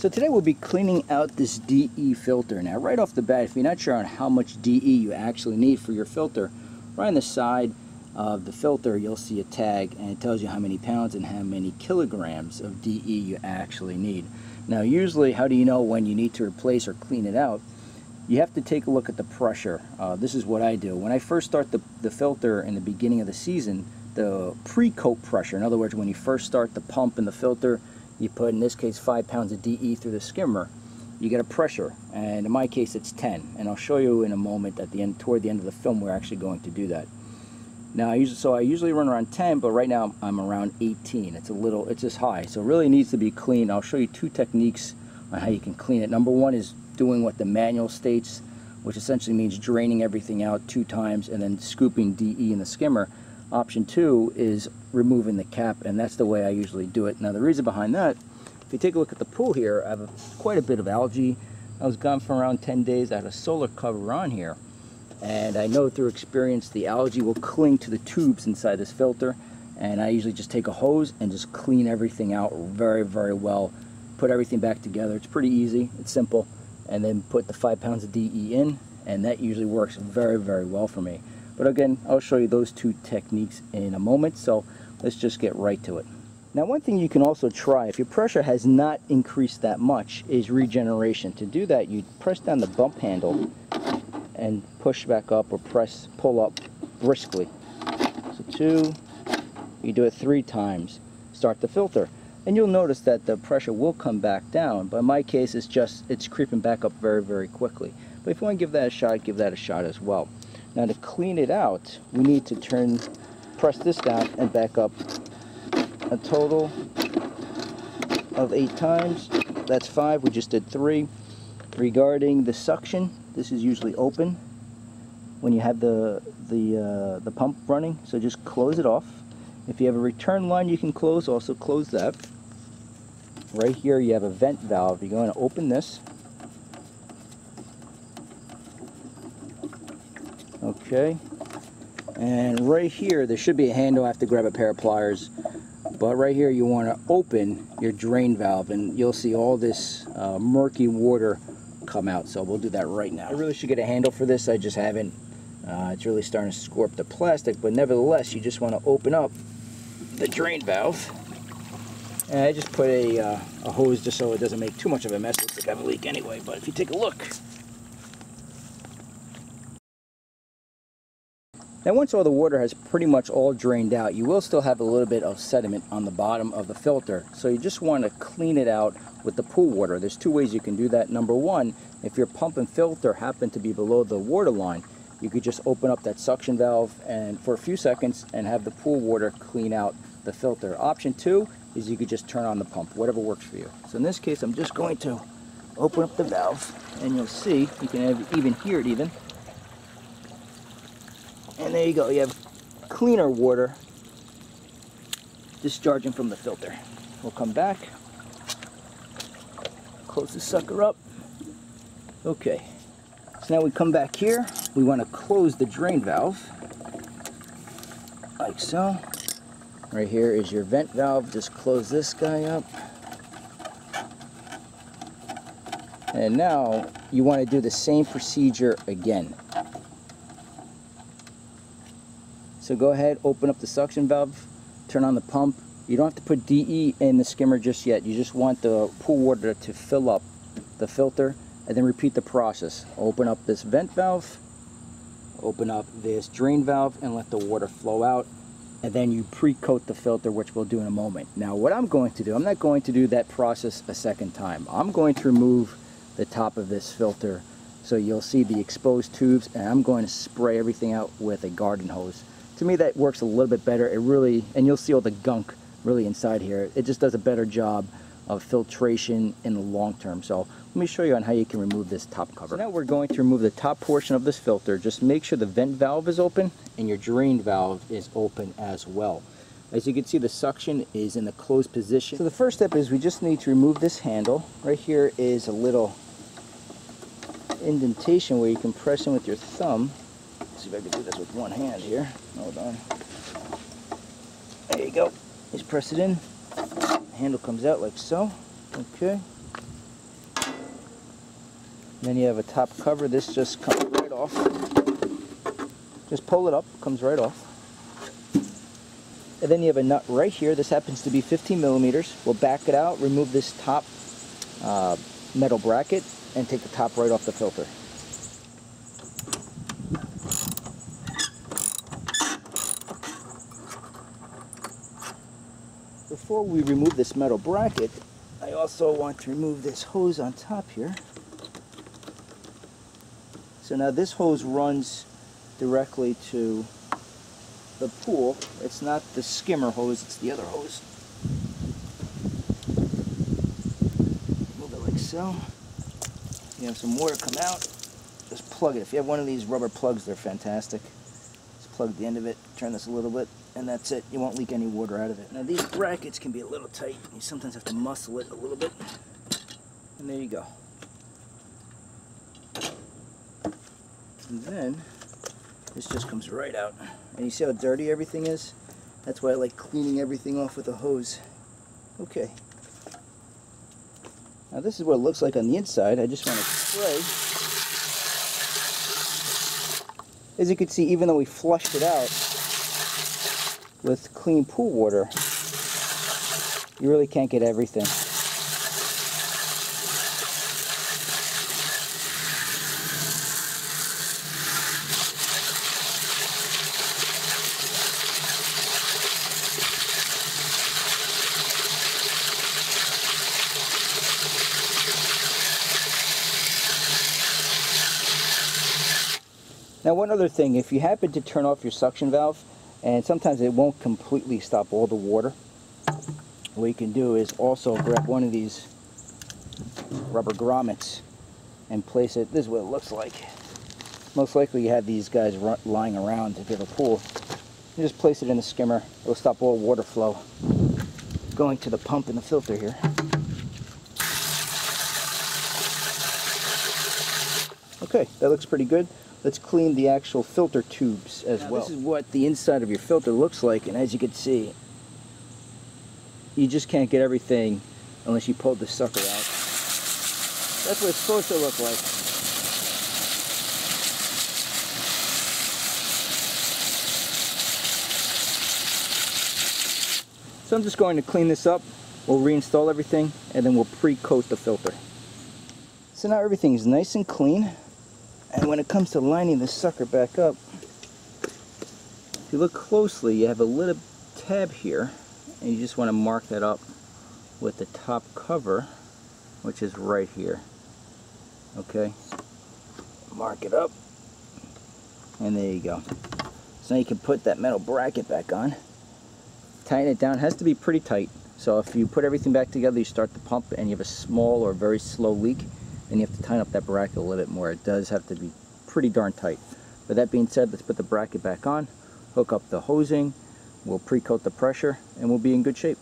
So today we'll be cleaning out this DE filter. Now right off the bat, if you're not sure on how much DE you actually need for your filter, right on the side of the filter you'll see a tag and it tells you how many pounds and how many kilograms of DE you actually need. Now usually, how do you know when you need to replace or clean it out? You have to take a look at the pressure. This is what I do. When I first start the filter in the beginning of the season, the pre-coat pressure, in other words, when you first start the pump and the filter, you put, in this case, 5 pounds of DE through the skimmer, you get a pressure, and in my case it's 10, and I'll show you in a moment at the end, toward the end of the film, we're actually going to do that. Now I usually run around 10, but right now I'm around 18. It's just high, so it really needs to be cleaned. I'll show you two techniques on how you can clean it. Number one is doing what the manual states, which essentially means draining everything out 2 times and then scooping DE in the skimmer. Option 2 is removing the cap, and that's the way I usually do it. Now the reason behind that, if you take a look at the pool here, I have quite a bit of algae. I was gone for around 10 days. I had a solar cover on here, and I know through experience the algae will cling to the tubes inside this filter, and I usually just take a hose and just clean everything out very, very well. Put everything back together. It's pretty easy, it's simple, and then put the 5 pounds of DE in, and that usually works very, very well for me. But again, I'll show you those two techniques in a moment, so let's just get right to it. Now one thing you can also try, if your pressure has not increased that much, is regeneration. To do that, you press down the bump handle and push back up, or pull up briskly. So 2, you do it 3 times, start the filter. And you'll notice that the pressure will come back down, but in my case it's creeping back up very, very quickly. But if you want to give that a shot, give that a shot as well. Now to clean it out, we need to press this down and back up a total of 8 times. That's 5, we just did 3. Regarding the suction, this is usually open when you have the pump running, so just close it off. If you have a return line you can close, also close that. Right here you have a vent valve. You're going to open this. Okay, and right here there should be a handle. I have to grab a pair of pliers, but right here you want to open your drain valve, and you'll see all this murky water come out. So we'll do that right now. I really should get a handle for this. I just haven't. It's really starting to score up the plastic, but nevertheless you just want to open up the drain valve. And I just put a hose just so it doesn't make too much of a mess. Looks like I have a leak anyway, but if you take a look. Now once all the water has pretty much all drained out, you will still have a little bit of sediment on the bottom of the filter. So you just want to clean it out with the pool water. There's 2 ways you can do that. Number one, if your pump and filter happen to be below the water line, you could just open up that suction valve and for a few seconds and have the pool water clean out the filter. Option 2 is you could just turn on the pump, whatever works for you. So in this case, I'm just going to open up the valve, and you'll see, you can even hear it even. And there you go, you have cleaner water discharging from the filter. We'll come back, close the sucker up. Okay, so now we come back here, we want to close the drain valve, like so. Right here is your vent valve, just close this guy up. And now you want to do the same procedure again. So go ahead, open up the suction valve, turn on the pump. You don't have to put DE in the skimmer just yet. You just want the pool water to fill up the filter, and then repeat the process. Open up this vent valve, open up this drain valve, and let the water flow out. And then you pre-coat the filter, which we'll do in a moment. Now what I'm going to do, I'm not going to do that process a second time. I'm going to remove the top of this filter, so you'll see the exposed tubes, and I'm going to spray everything out with a garden hose. To me that works a little bit better. It really, and you'll see all the gunk really inside here. It just does a better job of filtration in the long term. So let me show you on how you can remove this top cover. So now we're going to remove the top portion of this filter. Just make sure the vent valve is open and your drain valve is open as well. As you can see, the suction is in the closed position. So the first step is we just need to remove this handle. Right here is a little indentation where you can press in with your thumb. Let's see if I can do this with one hand here. Hold on. There you go. Just press it in. The handle comes out like so. Okay. then you have a top cover. This just comes right off. Just pull it up, comes right off. And then you have a nut right here. This happens to be 15 millimeters. We'll back it out, remove this top metal bracket, and take the top right off the filter. Before we remove this metal bracket, I also want to remove this hose on top here. So now this hose runs directly to the pool. It's not the skimmer hose, it's the other hose. Move it like so. You have some water come out, just plug it. If you have one of these rubber plugs, they're fantastic. Just plug the end of it, turn this a little bit, and that's it. You won't leak any water out of it. Now these brackets can be a little tight. You sometimes have to muscle it a little bit. And there you go. And then this just comes right out. And you see how dirty everything is? That's why I like cleaning everything off with a hose. Okay. Now this is what it looks like on the inside. I just want to spray. As you can see, even though we flushed it out with clean pool water, you really can't get everything. Now one other thing, if you happen to turn off your suction valve, and sometimes it won't completely stop all the water, what you can do is also grab one of these rubber grommets and place it. This is what it looks like. Most likely you have these guys lying around if you have a pool. You just place it in the skimmer. It'll stop all water flow going to the pump in the filter here. Okay, that looks pretty good. Let's clean the actual filter tubes as well. This is what the inside of your filter looks like, and as you can see, you just can't get everything unless you pull the sucker out. That's what it's supposed to look like. So I'm just going to clean this up. We'll reinstall everything, and then we'll pre-coat the filter. So now everything's nice and clean. And when it comes to lining this sucker back up, if you look closely, you have a little tab here, and you just want to mark that up with the top cover, which is right here. Okay, mark it up, and there you go. So now you can put that metal bracket back on, tighten it down. It has to be pretty tight. So if you put everything back together, you start the pump, and you have a small or very slow leak, and you have to tighten up that bracket a little bit more. It does have to be pretty darn tight. But that being said, let's put the bracket back on, hook up the hosing, we'll pre-coat the pressure, and we'll be in good shape.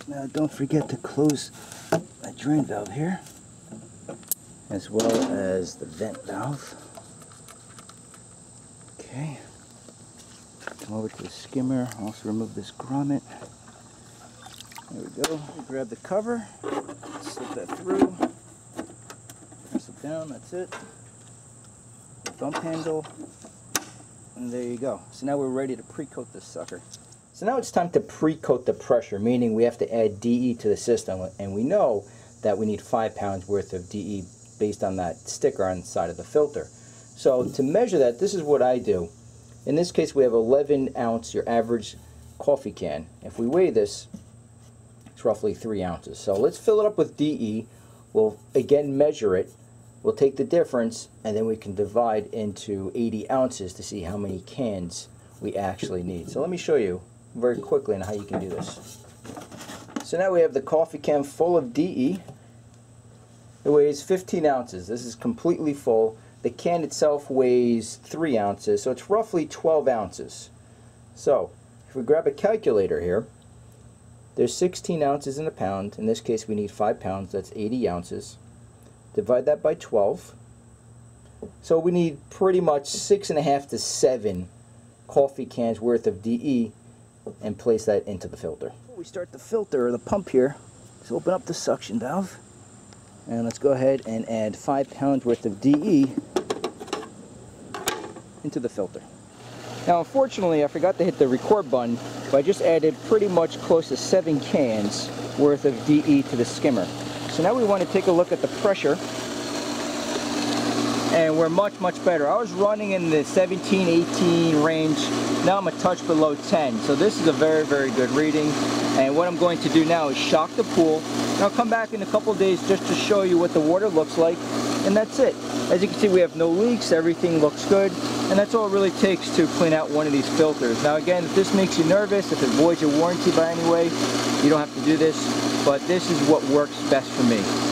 Now don't forget to close the drain valve here, as well as the vent valve. Okay. Come over to the skimmer, also remove this grommet. There we go. Grab the cover, slip that through, press it down, that's it. The dump handle, and there you go. So now we're ready to pre-coat this sucker. So now it's time to pre-coat the pressure, meaning we have to add DE to the system, and we know that we need 5 pounds worth of DE based on that sticker on the side of the filter. So to measure that, this is what I do. In this case, we have 11 ounce, your average coffee can. If we weigh this, it's roughly 3 ounces. So let's fill it up with DE. We'll again measure it. We'll take the difference, and then we can divide into 80 ounces to see how many cans we actually need. So let me show you very quickly on how you can do this. So now we have the coffee can full of DE. It weighs 15 ounces. This is completely full. The can itself weighs 3 ounces, so it's roughly 12 ounces. So if we grab a calculator here, there's 16 ounces in a pound. In this case we need 5 pounds, that's 80 ounces. Divide that by 12. So we need pretty much 6.5 to 7 coffee cans worth of DE, and place that into the filter. Before we start the filter, or the pump here, let's open up the suction valve. And let's go ahead and add 5 pounds worth of DE into the filter. Now unfortunately I forgot to hit the record button, but I just added pretty much close to 7 cans worth of DE to the skimmer. So now we want to take a look at the pressure, and we're much better. I was running in the 17, 18 range. Now I'm a touch below 10, so this is a very good reading. And what I'm going to do now is shock the pool, and I'll come back in a couple days just to show you what the water looks like, and that's it. As you can see, we have no leaks, everything looks good, and that's all it really takes to clean out one of these filters. Now again, if this makes you nervous, if it voids your warranty by any way, you don't have to do this, but this is what works best for me.